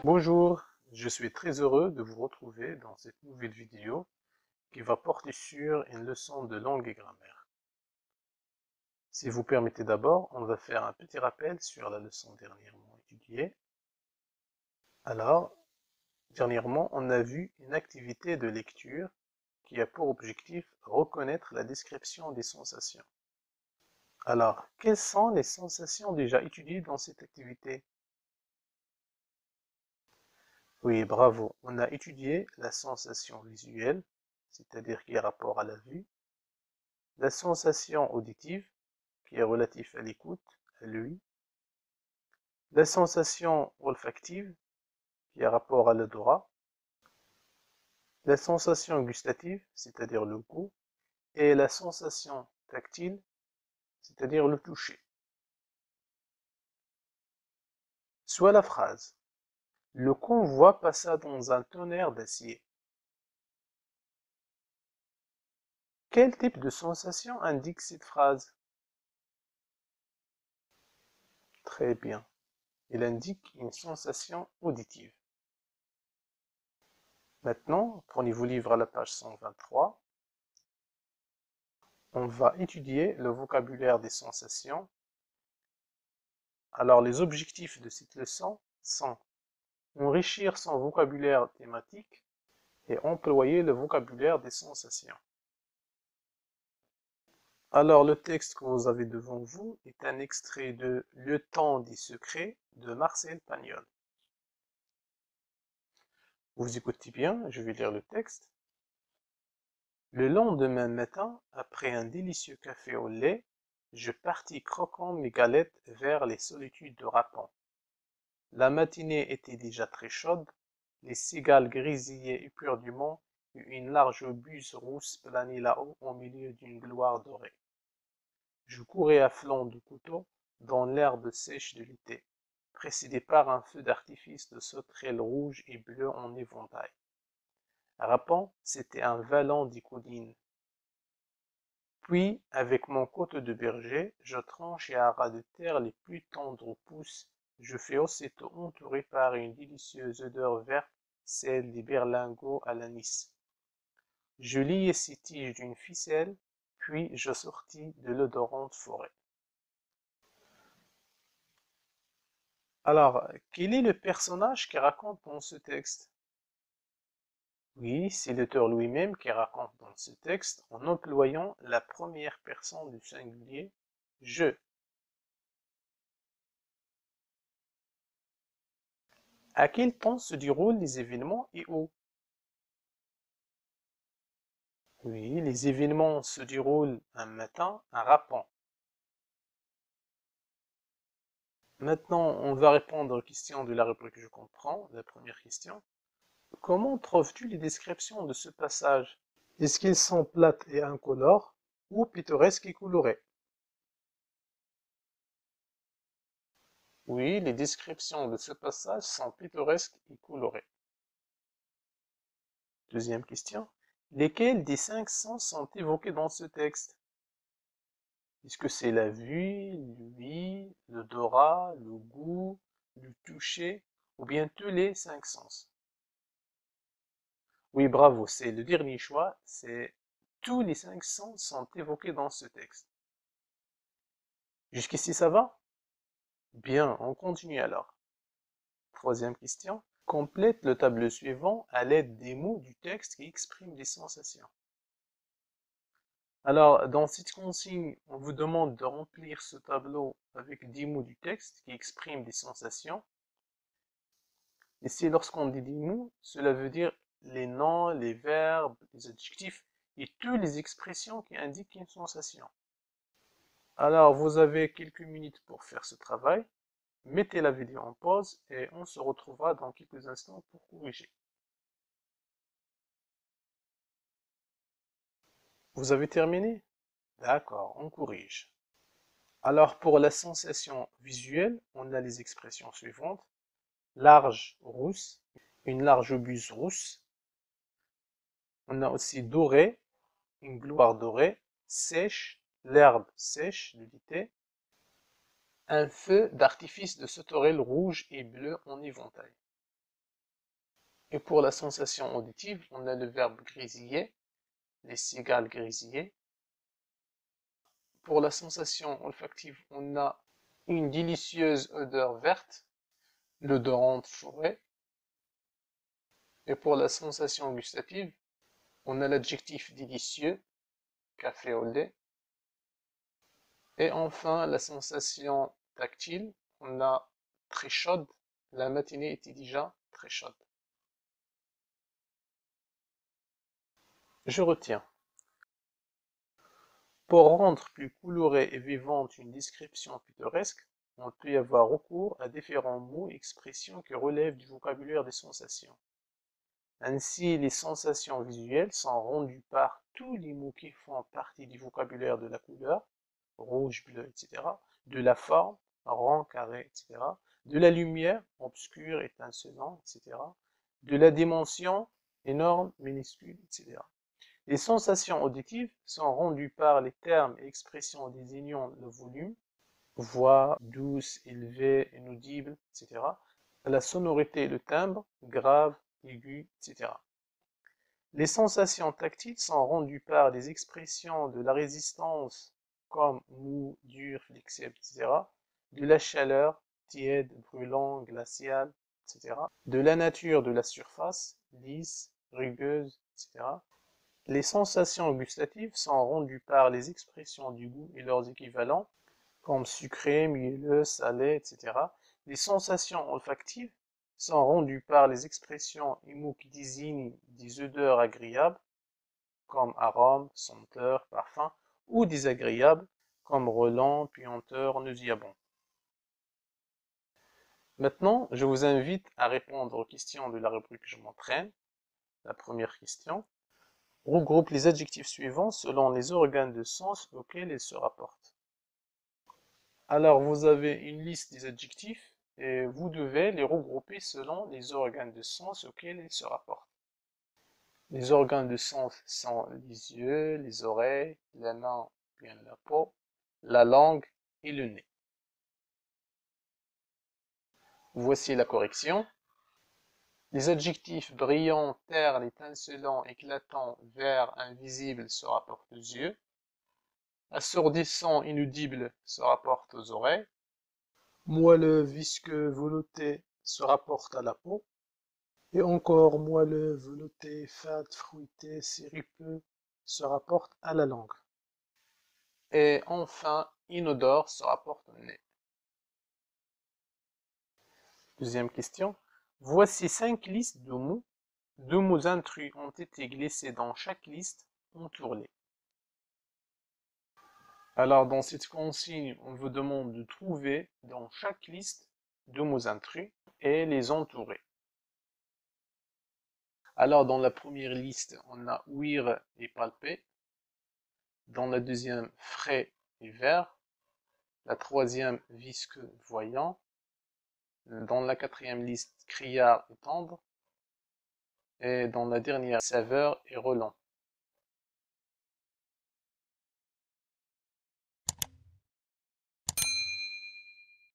Bonjour, je suis très heureux de vous retrouver dans cette nouvelle vidéo qui va porter sur une leçon de langue et grammaire. Si vous permettez d'abord, on va faire un petit rappel sur la leçon dernièrement étudiée. Alors, dernièrement, on a vu une activité de lecture qui a pour objectif reconnaître la description des sensations. Alors, quelles sont les sensations déjà étudiées dans cette activité? Oui, bravo. On a étudié la sensation visuelle, c'est-à-dire qui est rapport à la vue, la sensation auditive, qui est relative à l'écoute, à l'ouïe, la sensation olfactive, qui est rapport à l'odorat, la sensation gustative, c'est-à-dire le goût, et la sensation tactile, c'est-à-dire le toucher. Soit la phrase. Le convoi passa dans un tonnerre d'acier. Quel type de sensation indique cette phrase? Très bien. Il indique une sensation auditive. Maintenant, prenez vos livres à la page 123. On va étudier le vocabulaire des sensations. Alors, les objectifs de cette leçon sont enrichir son vocabulaire thématique et employer le vocabulaire des sensations. Alors, le texte que vous avez devant vous est un extrait de Le temps des secrets de Marcel Pagnol. Vous écoutez bien, je vais lire le texte. Le lendemain matin, après un délicieux café au lait, je partis croquant mes galettes vers les solitudes de Rappan. La matinée était déjà très chaude, les cigales grisillaient éperdument et une large buse rousse planait là-haut au milieu d'une gloire dorée. Je courais à flanc de couteau dans l'herbe sèche de l'été, précédé par un feu d'artifice de sauterelles rouges et bleues en éventail. Rappan, c'était un vallon des collines. Puis, avec mon couteau de berger, je tranche à ras de terre les plus tendres pousses. Je fais aussitôt entourer par une délicieuse odeur verte, celle des berlingots à l'anis. Je liai ces tiges d'une ficelle, puis je sortis de l'odorante forêt. Alors, quel est le personnage qui raconte dans ce texte? Oui, c'est l'auteur lui-même qui raconte dans ce texte en employant la première personne du singulier je. À quel temps se déroulent les événements et où? Oui, les événements se déroulent un matin à Rappan. Maintenant, on va répondre aux questions de la rubrique Je comprends. La première question. Comment trouves-tu les descriptions de ce passage? Est-ce qu'ils sont plates et incolores ou pittoresques et colorées? Oui, les descriptions de ce passage sont pittoresques et colorées. Deuxième question. Lesquels des 5 sens sont évoqués dans ce texte? Est-ce que c'est la vue, l'ouïe, l'odorat, le goût, le toucher, ou bien tous les 5 sens? Oui, bravo, c'est le dernier choix, c'est tous les 5 sens sont évoqués dans ce texte. Jusqu'ici, ça va? Bien, on continue alors. Troisième question. Complète le tableau suivant à l'aide des mots du texte qui expriment des sensations. Alors, dans cette consigne, on vous demande de remplir ce tableau avec 10 mots du texte qui expriment des sensations. Ici, lorsqu'on dit des mots, cela veut dire les noms, les verbes, les adjectifs et toutes les expressions qui indiquent une sensation. Alors, vous avez quelques minutes pour faire ce travail. Mettez la vidéo en pause et on se retrouvera dans quelques instants pour corriger. Vous avez terminé? D'accord, on corrige. Alors, pour la sensation visuelle, on a les expressions suivantes. Large, rousse, une large buse rousse. On a aussi doré, une gloire dorée, sèche, l'herbe sèche de l'été, un feu d'artifice de sauterelles rouges et bleues en éventail. Et pour la sensation auditive, on a le verbe grésiller, les cigales grésiller. Pour la sensation olfactive, on a une délicieuse odeur verte, l'odorante forêt. Et pour la sensation gustative, on a l'adjectif délicieux, café au lait. Et enfin, la sensation tactile, on a très chaude, la matinée était déjà très chaude. Je retiens. Pour rendre plus colorée et vivante une description pittoresque, on peut y avoir recours à différents mots et expressions qui relèvent du vocabulaire des sensations. Ainsi, les sensations visuelles sont rendues par tous les mots qui font partie du vocabulaire de la couleur, rouge, bleu, etc., de la forme, rond, carré, etc., de la lumière, obscur, étincelant, etc., de la dimension, énorme, minuscule, etc. Les sensations auditives sont rendues par les termes et expressions désignant le volume, voix, douce, élevée, inaudible, etc., la sonorité, le timbre, grave, aigu, etc. Les sensations tactiles sont rendues par les expressions de la résistance, comme mou, dur, flexible, etc., de la chaleur, tiède, brûlant, glacial, etc., de la nature de la surface, lisse, rugueuse, etc. Les sensations gustatives sont rendues par les expressions du goût et leurs équivalents, comme sucré, mielleux, salé, etc. Les sensations olfactives sont rendues par les expressions et mots qui désignent des odeurs agréables, comme arôme, senteur, parfum, ou désagréables, comme relent, puanteur, nauséabond. Maintenant, je vous invite à répondre aux questions de la rubrique Je m'entraîne. La première question. Regroupe les adjectifs suivants selon les organes de sens auxquels ils se rapportent. Alors, vous avez une liste des adjectifs et vous devez les regrouper selon les organes de sens auxquels ils se rapportent. Les organes de sens sont les yeux, les oreilles, la main, bien la peau, la langue et le nez. Voici la correction. Les adjectifs brillant, terre, étincelant, éclatant, vert, invisible se rapportent aux yeux. Assourdissant, inaudible se rapporte aux oreilles. Moelleux, visqueux, velouté se rapporte à la peau. Et encore moelleux, velouté, fade, fruité, sirupeux se rapporte à la langue. Et enfin, inodore se rapporte au nez. Deuxième question. Voici 5 listes de mots. 2 mots intrus ont été glissés dans chaque liste, entourés. Alors, dans cette consigne, on vous demande de trouver dans chaque liste 2 mots intrus et les entourer. Alors, dans la première liste, on a ouïr et palper. Dans la deuxième, frais et vert. La troisième, visqueux, voyant. Dans la quatrième liste, criard et tendre. Et dans la dernière, saveur et relent.